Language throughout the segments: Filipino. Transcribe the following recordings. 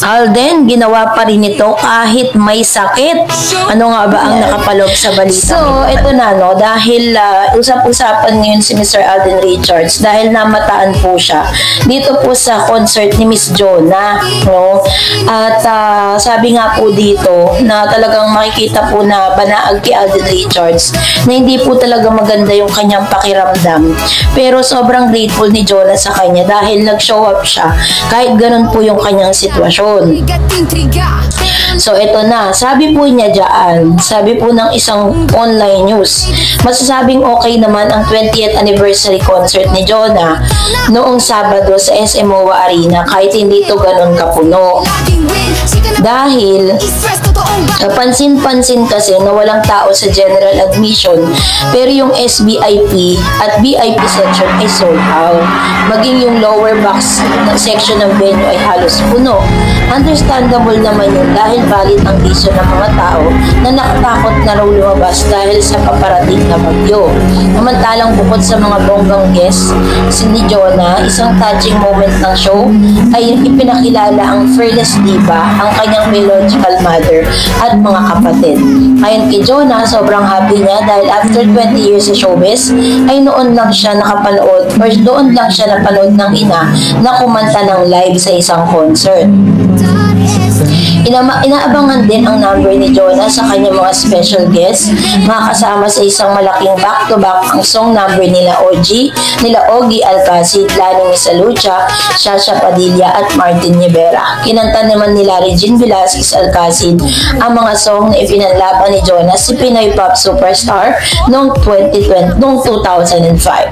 Alden, ginawa pa rin ito kahit may sakit. Ano nga ba ang nakapaloob sa balita? So, ito na, no, dahil usap-usapan ngayon si Mr. Alden Richards dahil namataan po siya dito po sa concert ni Miss Jonah, no? At sabi nga po dito na talagang makikita po na banaag kay Alden Richards na hindi po talaga maganda yung kanyang pakiramdam. Pero sobrang grateful ni Jonah sa kanya dahil nag-show up siya kahit ganun po yung kanyang sitwasyon. So, ito na. Sabi po niya dyan, sabi po ng isang online news, masasabing okay naman ang 20th anniversary concert ni Jonah noong Sabado sa SM MOA Arena kahit hindi ito ganun kapuno. Dahil pansin-pansin kasi na walang tao sa general admission pero yung SVIP at VIP section ay sold out. Maging yung lower box section ng venue ay halos puno. Understandable naman yun dahil valid ang reason ng mga tao na nakatakot na raw lumabas dahil sa paparating na bagyo. Samantalang bukod sa mga bonggang guests, si ni Jonah, isang touching moment ng show ay ipinakilala ang fearless diva, ang kanyang biological mother at mga kapatid. Ayon kay Jonah, sobrang happy niya dahil after 20 years sa showbiz ay noon lang siya nakapanood or doon lang siya napanood ng ina na kumanta ng live sa isang concert. Inaabangan din ang number ni Jonah sa kanyang mga special guests, makakasama sa isang malaking back-to-back ang song number nila Ogie Alcacid, Lani Misalucha, Shasha Padilla at Martin Rivera. Kinanta naman nila Regine Velasquez Alcacid ang mga song na ipinanlaban ni Jonah si Pinoy Pop Superstar noong 2005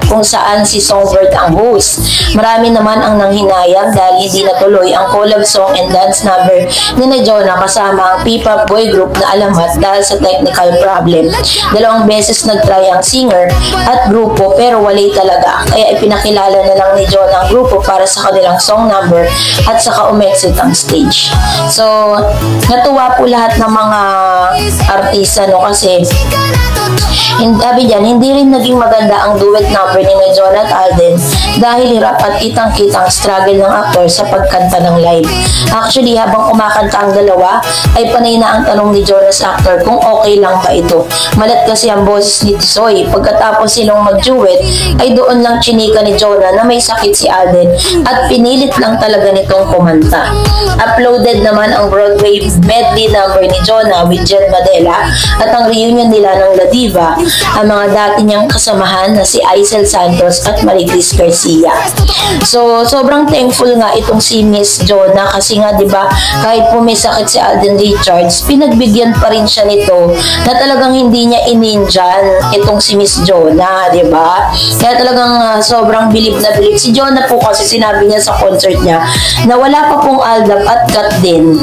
kung saan si Songbird ang host. Marami naman ang nanghinayang dahil hindi natuloy ang collab song and dance number ni Jonah kasama ang P-pop boy group na Alamat dahil sa technical problem. 2 beses nag-try ang singer at grupo pero walay talaga. Kaya ipinakilala na lang ni Jonah ang grupo para sa kanilang song number at saka umexit ang stage. So, natuwa po lahat ng mga artista, no, kasi sabi dyan, hindi rin naging maganda ang duet number ni Jonah at Alden dahil hirap at kitang-kitang struggle ng aktor sa pagkanta ng live. Actually, habang kumakanta ang dalawa, ay panay na ang tanong ni Jonah sa actor kung okay lang ba ito. Malat kasi ang boses ni Tisoy. Pagkatapos silang mag-duet, ay doon lang chinika ni Jonah na may sakit si Alden at pinilit lang talaga nitong kumanta. Uploaded naman ang Broadway medley number ni Jonah with Jen Madela at ang reunion nila ng La Diva, ang mga dati niyang kasamahan na si Aisel Santos at Maricris Garcia. So, sobrang thankful nga itong si Miss Jonah kasi nga, di ba, kahit po may sakit si Alden Richards, pinagbigyan pa rin siya nito na talagang hindi niya ininjan itong si Miss Jonah, di ba? Kaya talagang sobrang bilib na bilib. Si Jonah po kasi sinabi niya sa concert niya na wala pa pong Aldab at Kat din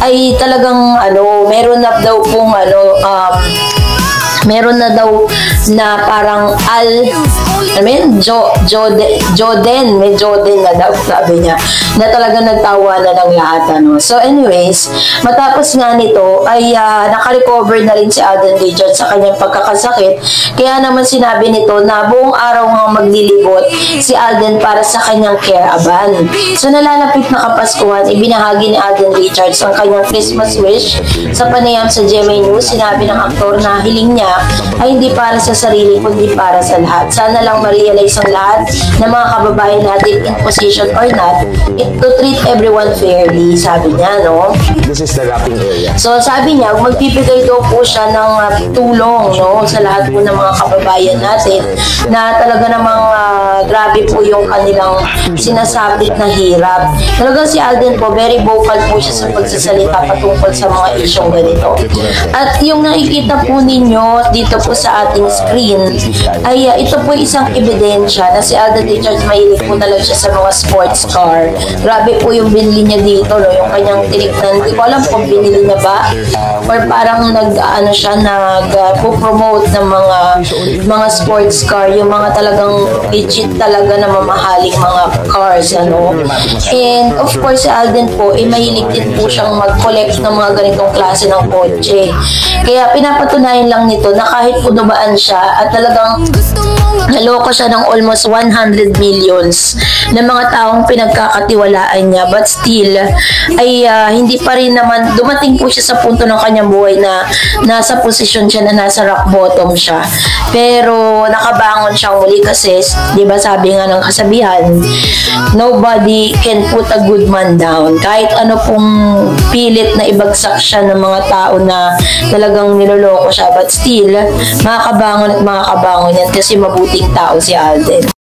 ay talagang meron na daw pong meron na daw na parang Joden na daw, sabi niya, na talaga nagtawa na ng lahat, So anyways, matapos nga nito ay nakarecover na rin si Alden Richards sa kanyang pagkakasakit, kaya naman sinabi nito na buong araw nga maglilibot si Alden para sa kanyang care aban. So nalalapit na Kapaskuhan, ibinahagi ni Alden Richards ang kanyang Christmas wish sa panayam sa GMA News. Sinabi ng aktor na hiling niya ay hindi para sa sarili kundi para sa lahat. Sana lang ma-realize ang lahat ng mga kababayan natin in position or not to treat everyone fairly, sabi niya, no? This is the wrapping area. So sabi niya, magbibigay daw po siya ng tulong, no, sa lahat po ng mga kababayan natin na talaga namang grabe po yung kanilang sinasabit na hirap. Talagang si Alden po, very vocal po siya sa pagsasalita patungkol sa mga isyong ganito. At yung nakikita po ninyo dito po sa ating screen ay ito po isang ebidensya na si Alden Richards mahilig po talaga siya sa mga sports car. Grabe po yung binili niya dito, no, yung kanyang tinignan. Hindi ko alam kung binili niya ba or parang nag-promote ng mga sports car, yung mga talagang legit talaga na mamahaling mga cars, And of course, si Alden po, mahilig din po siyang mag-collect ng mga ganitong klase ng kotse. Kaya pinapatunayan lang nito na kahit punubaan siya at talagang naloko siya ng almost 100 millions ng mga taong pinagkakatiwalaan niya, but still ay hindi pa rin naman dumating po siya sa punto ng kanyang buhay na nasa posisyon siya na nasa rock bottom siya, pero nakabangon siyang muli kasi di ba sabi nga ng kasabihan, nobody can put a good man down. Kahit ano pong pilit na ibagsak siya ng mga tao na talagang niloloko siya, but still makakabangon at makakabangon yan kasi mabuting tao si Alden.